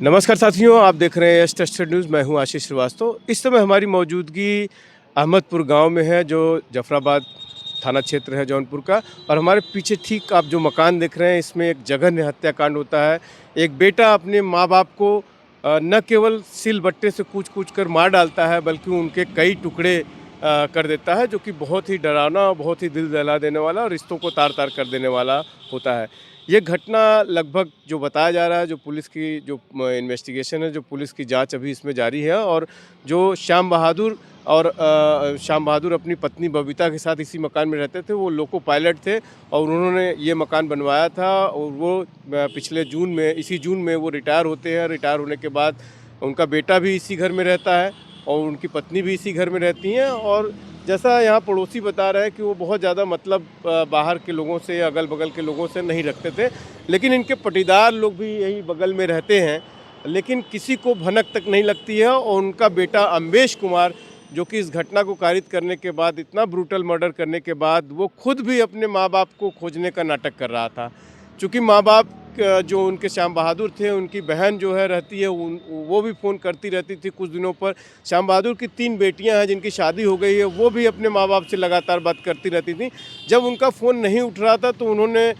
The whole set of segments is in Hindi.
नमस्कार साथियों, आप देख रहे हैं एस टेस्टेड न्यूज़। मैं हूं आशीष श्रीवास्तव। इस समय हमारी मौजूदगी अहमदपुर गांव में है, जो जफराबाद थाना क्षेत्र है जौनपुर का। और हमारे पीछे ठीक आप जो मकान देख रहे हैं, इसमें एक जघन्य हत्याकांड होता है। एक बेटा अपने माँ बाप को न केवल सिलबट्टे से कूच-कूच कर मार डालता है, बल्कि उनके कई टुकड़े कर देता है, जो कि बहुत ही डरावना, बहुत ही दिल दहला देने वाला और रिश्तों को तार-तार कर देने वाला होता है। ये घटना लगभग जो बताया जा रहा है, जो पुलिस की जो इन्वेस्टिगेशन है, जो पुलिस की जांच अभी इसमें जारी है। और जो श्याम बहादुर अपनी पत्नी बबीता के साथ इसी मकान में रहते थे। वो लोको पायलट थे और उन्होंने ये मकान बनवाया था। और वो पिछले इसी जून में वो रिटायर होते हैं। रिटायर होने के बाद उनका बेटा भी इसी घर में रहता है और उनकी पत्नी भी इसी घर में रहती हैं। और जैसा यहाँ पड़ोसी बता रहे हैं कि वो बहुत ज़्यादा मतलब बाहर के लोगों से, अगल बगल के लोगों से नहीं रखते थे, लेकिन इनके पटीदार लोग भी यही बगल में रहते हैं, लेकिन किसी को भनक तक नहीं लगती है। और उनका बेटा अम्बेश कुमार, जो कि इस घटना को कारित करने के बाद, इतना ब्रूटल मर्डर करने के बाद, वो खुद भी अपने माँ बाप को खोजने का नाटक कर रहा था। चूँकि माँ बाप जो उनके श्याम बहादुर थे, उनकी बहन जो है रहती है, वो भी फ़ोन करती रहती थी कुछ दिनों पर। श्याम बहादुर की 3 बेटियां हैं जिनकी शादी हो गई है, वो भी अपने माँ बाप से लगातार बात करती रहती थी। जब उनका फ़ोन नहीं उठ रहा था तो उन्होंने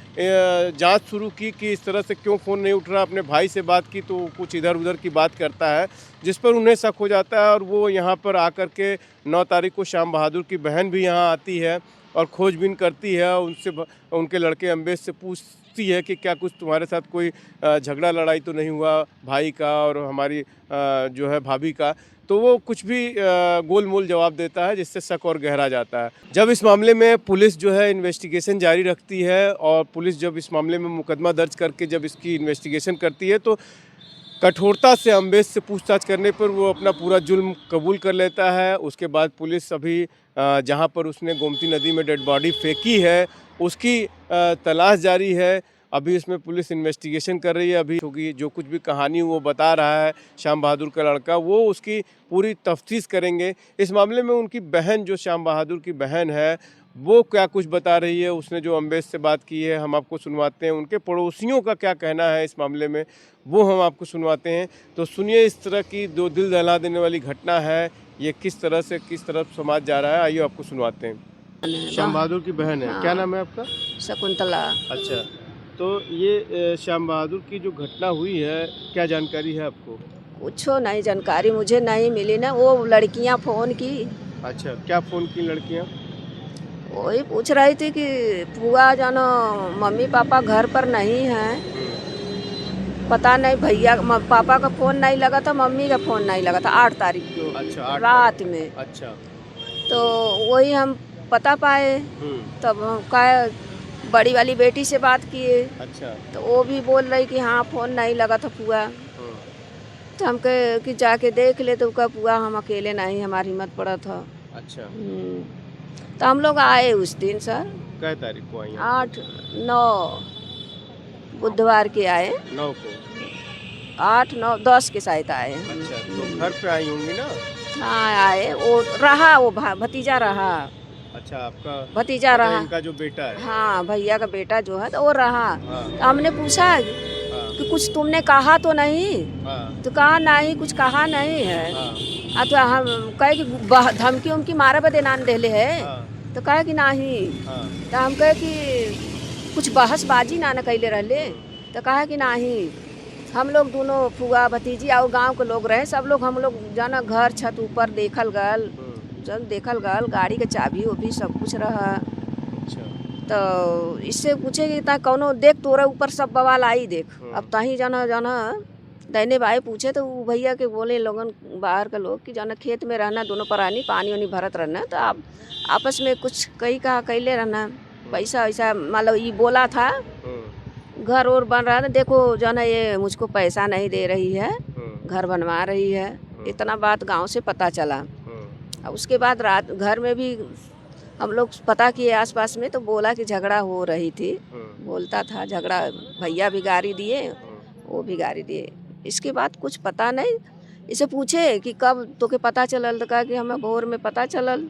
जांच शुरू की कि इस तरह से क्यों फ़ोन नहीं उठ रहा। अपने भाई से बात की तो कुछ इधर उधर की बात करता है, जिस पर उन्हें शक हो जाता है। और वो यहाँ पर आकर के 9 तारीख को श्याम बहादुर की बहन भी यहाँ आती है और खोजबीन करती है। उनके लड़के अम्बेश से पूछती है कि क्या कुछ तुम्हारे साथ कोई झगड़ा लड़ाई तो नहीं हुआ भाई का और हमारी जो है भाभी का। तो वो कुछ भी गोल मोल जवाब देता है, जिससे शक और गहरा जाता है। जब इस मामले में पुलिस जो है इन्वेस्टिगेशन जारी रखती है और पुलिस जब इस मामले में मुकदमा दर्ज करके जब इसकी इन्वेस्टिगेशन करती है, तो कठोरता से अम्बेश से पूछताछ करने पर वो अपना पूरा जुल्म कबूल कर लेता है। उसके बाद पुलिस अभी जहाँ पर उसने गोमती नदी में डेड बॉडी फेंकी है, उसकी तलाश जारी है। अभी इसमें पुलिस इन्वेस्टिगेशन कर रही है। अभी क्योंकि जो कुछ भी कहानी वो बता रहा है श्याम बहादुर का लड़का, वो उसकी पूरी तफ्तीश करेंगे। इस मामले में उनकी बहन, जो श्याम बहादुर की बहन है, वो क्या कुछ बता रही है। उसने जो अम्बेश से बात की है, हम आपको सुनवाते हैं। उनके पड़ोसियों का क्या कहना है इस मामले में, वो हम आपको सुनवाते हैं। तो सुनिए, इस तरह की जो दिल दहला देने वाली घटना है, ये किस तरफ समाज जा रहा है, आइए आपको सुनवाते हैं। श्याम बहादुर की बहन है। हाँ। क्या नाम है आपका? शकुंतला। अच्छा, तो ये श्याम बहादुर की जो घटना हुई है, क्या जानकारी है आपको? कुछो नहीं जानकारी मुझे नहीं मिली ना। वो लड़कियां फोन की, अच्छा, क्या फ़ोन की लड़कियाँ? वही पूछ रही थी कि बुआ जानो मम्मी पापा घर पर नहीं हैं। पता नहीं, भैया पापा का फ़ोन नहीं लगा था, मम्मी का फ़ोन नहीं लगा था 8 तारीख को अच्छा, 8 रात तारीख। में। अच्छा। तो वही हम पता पाए। तब हम का बड़ी वाली बेटी से बात किए, अच्छा। तो वो भी बोल रही कि हाँ फ़ोन नहीं लगा था बुआ। तो हम कहे कि जाके देख ले, तो कहा बुआ हम अकेले नहीं, हमारी हिम्मत पड़ा था। अच्छा। तो हम लोग आए उस दिन सर, कै तारीख को आई हैं? 8 9 बुधवार के आए। 9 को। 8 9 10 के शायद आए। अच्छा, तो घर पे आई होंगी ना? हाँ आए, वो रहा, वो भतीजा रहा। अच्छा, आपका भतीजा मतलब रहा। इनका जो बेटा है। हाँ, भैया का बेटा जो है तो वो रहा। हाँ। तो हमने पूछा हाँ। कि कुछ तुमने कहा तो नहीं? हाँ। तो कहा नहीं, कुछ कहा नहीं है। हाँ। तो हम कहे कि धमकी उमकी मारे बदे नान देले है। हाँ। तो कहे कि नहीं। हाँ। तो हम कहे कि कुछ बहसबाजी ना न कैले रहले। तो कहा कि नहीं। हम लोग दोनों फुआ भतीजी और गांव के लोग रहे, सब लोग हम लोग जाना घर छत ऊपर देखल गल, जब देखल गल गाड़ी के चाबी वो भी सब कुछ रहा। अच्छा। तो इससे पूछे कि ता कौनो देख तोरा ऊपर सब बवाल आई देख। अब ताही जाना जाना दैने भाई पूछे तो वो भैया के बोले लोगन बाहर के लोग कि जाना खेत में रहना, दोनों प्राणी पानी वानी भरत रहना, तो आप आपस में कुछ कई कहा कैले रहना। पैसा वैसा मतलब ये बोला था, घर और बन रहा था, देखो जाना ये मुझको पैसा नहीं दे रही है, घर बनवा रही है। इतना बात गांव से पता चला। और उसके बाद रात घर में भी हम लोग पता किए आसपास में, तो बोला कि झगड़ा हो रही थी। बोलता था झगड़ा, भैया भी गाड़ी दिए, वो भी गाड़ी दिए। इसके बाद कुछ पता नहीं। इसे पूछे कि कब तोके पता चलल, तो कहा कि हमें भोर में पता चलल।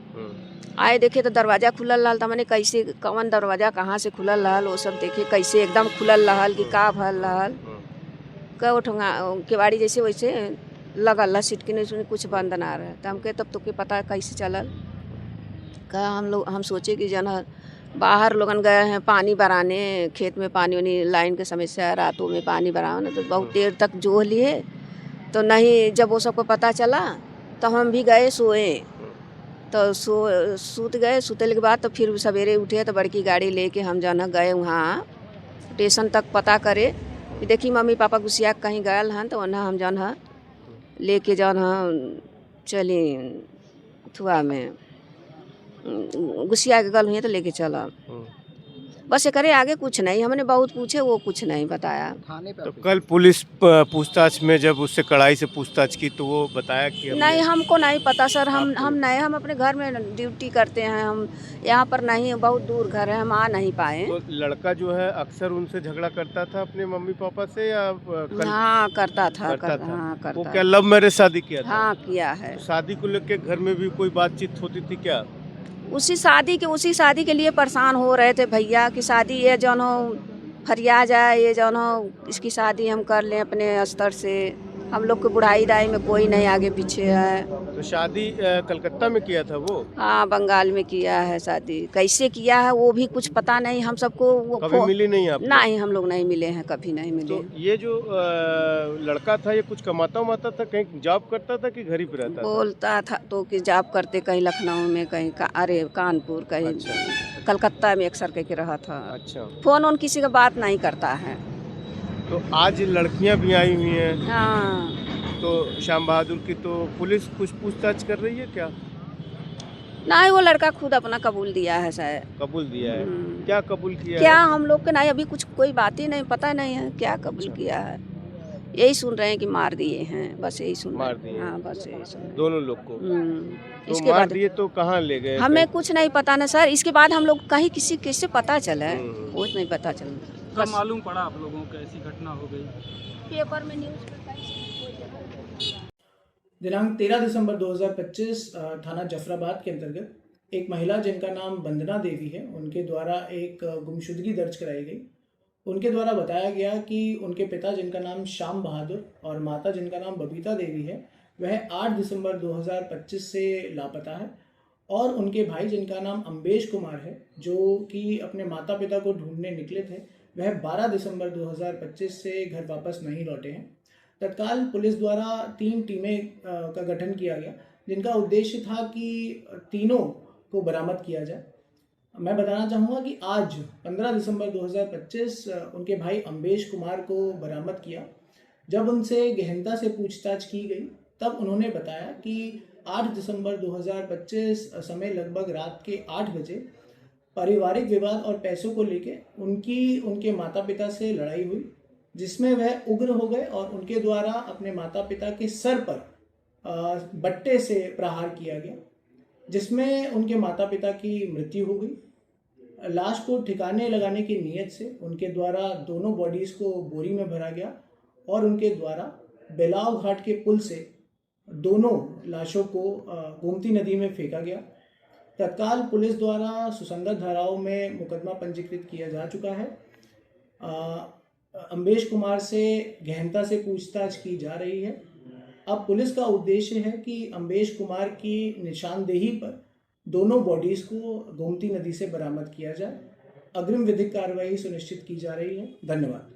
आए देखे तो दरवाज़ा खुलल रहल। तो मैंने कैसे कौन दरवाज़ा कहाँ से खुलल रहल, वो सब देखे कैसे एकदम खुलल रहल कि का भल रहल। कहो ठोंगा केवाड़ी जैसे वैसे लगल है सिटकी नहीं कुछ बंद ना रहे। तो हमके तब तो के पता कैसे चलल का हम सोचे कि जन बाहर लोगन गए हैं पानी भराने, खेत में पानी वानी लाइन के समस्या है, रातों में पानी भराओ ना तो बहुत देर तक जोह लिए। तो नहीं, जब वो सबको पता चला तो हम भी गए सोए। तो सूत गए, सूतले के बाद तो फिर सवेरे उठे तो बड़की गाड़ी लेके हम जन गए वहाँ स्टेशन तक पता करे कि देखी मम्मी पापा गुस्सिया कहीं गए हैं। तो वहाँ हम जन लेके जन चली थुआ में गुस्सिया के गल हुई तो लेके चला। बस ये करे आगे कुछ नहीं। हमने बहुत पूछे, वो कुछ नहीं बताया। तो कल पुलिस पूछताछ में जब उससे कड़ाई से पूछताछ की तो वो बताया कि नहीं, हमको नहीं पता सर। हम नहीं, हम अपने घर में ड्यूटी करते हैं। हम यहाँ पर नहीं, बहुत दूर घर है, हम आ नहीं पाए। तो लड़का जो है अक्सर उनसे झगड़ा करता था अपने मम्मी पापा से या हाँ करता था। हाँ, करता। वो क्या लव मैरिज शादी किया था? हाँ किया है। शादी को लेकर घर में भी कोई बातचीत होती थी क्या? उसी शादी के लिए परेशान हो रहे थे भैया कि शादी ये जौन हो फरिया जाए, ये जौन हो इसकी शादी हम कर लें अपने स्तर से। हम लोग को बुढ़ाई दाई में कोई नहीं आगे पीछे है। तो शादी कलकत्ता में किया था वो? हाँ बंगाल में किया है शादी। कैसे किया है वो भी कुछ पता नहीं हम सबको। कभी मिली नहीं आप? नहीं, हम लोग नहीं मिले हैं, कभी नहीं मिले। तो ये जो लड़का था ये कुछ कमाता उमाता था, कहीं जॉब करता था कि घर ही पे रहता था? बोलता था तो कि जॉब करते कहीं लखनऊ में, कहीं अरे कानपुर, कहीं कलकत्ता में अक्सर कह के रहा था। अच्छा। फोन ऑन किसी का बात नहीं करता है। तो आज लड़कियां भी आई हुई हैं। हाँ। तो श्याम बहादुर की तो पुलिस कुछ पूछताछ कर रही है क्या? नहीं, वो लड़का खुद अपना कबूल दिया है शायद। कबूल दिया है? क्या कबूल किया क्या है? हम लोग के नहीं, अभी कुछ कोई बात ही नहीं, पता नहीं है क्या कबूल किया है। यही सुन रहे हैं कि मार दिए हैं, बस यही सुन मार दिए? हाँ बस यही सुन। दोनों लोग को? तो इसके मार बाद दिए तो कहाँ ले गए? हमें कुछ नहीं पता ना सर। इसके बाद हम लोग कहीं किसी कैसे पता चला, वो नहीं पता चला। कब मालूम पड़ा आप लोगों को ऐसी घटना हो गई? पेपर में न्यूज़ में दिनांक 13 दिसंबर 2025 थाना जफराबाद के अंतर्गत एक महिला जिनका नाम वंदना देवी है, उनके द्वारा एक गुमशुदगी दर्ज कराई गई। उनके द्वारा बताया गया कि उनके पिता जिनका नाम श्याम बहादुर और माता जिनका नाम बबीता देवी है, वह 8 दिसंबर 2025 से लापता है। और उनके भाई जिनका नाम अम्बेश कुमार है, जो कि अपने माता पिता को ढूंढने निकले थे, वह 12 दिसंबर 2025 से घर वापस नहीं लौटे हैं। तत्काल पुलिस द्वारा 3 टीमें का गठन किया गया, जिनका उद्देश्य था कि तीनों को बरामद किया जाए। मैं बताना चाहूँगा कि आज 15 दिसंबर 2025 उनके भाई अम्बेश कुमार को बरामद किया। जब उनसे गहनता से पूछताछ की गई तब उन्होंने बताया कि 8 दिसंबर 2025 समय लगभग रात के 8 बजे पारिवारिक विवाद और पैसों को लेके उनके माता पिता से लड़ाई हुई, जिसमें वह उग्र हो गए और उनके द्वारा अपने माता पिता के सर पर बट्टे से प्रहार किया गया, जिसमें उनके माता पिता की मृत्यु हो गई। लाश को ठिकाने लगाने की नीयत से उनके द्वारा दोनों बॉडीज़ को बोरी में भरा गया और उनके द्वारा बेलाव घाट के पुल से दोनों लाशों को गोमती नदी में फेंका गया। तत्काल पुलिस द्वारा सुसंगत धाराओं में मुकदमा पंजीकृत किया जा चुका है। अम्बेश कुमार से गहनता से पूछताछ की जा रही है। अब पुलिस का उद्देश्य है कि अम्बेश कुमार की निशानदेही पर दोनों बॉडीज़ को गोमती नदी से बरामद किया जाए। अग्रिम विधिक कार्रवाई सुनिश्चित की जा रही है। धन्यवाद।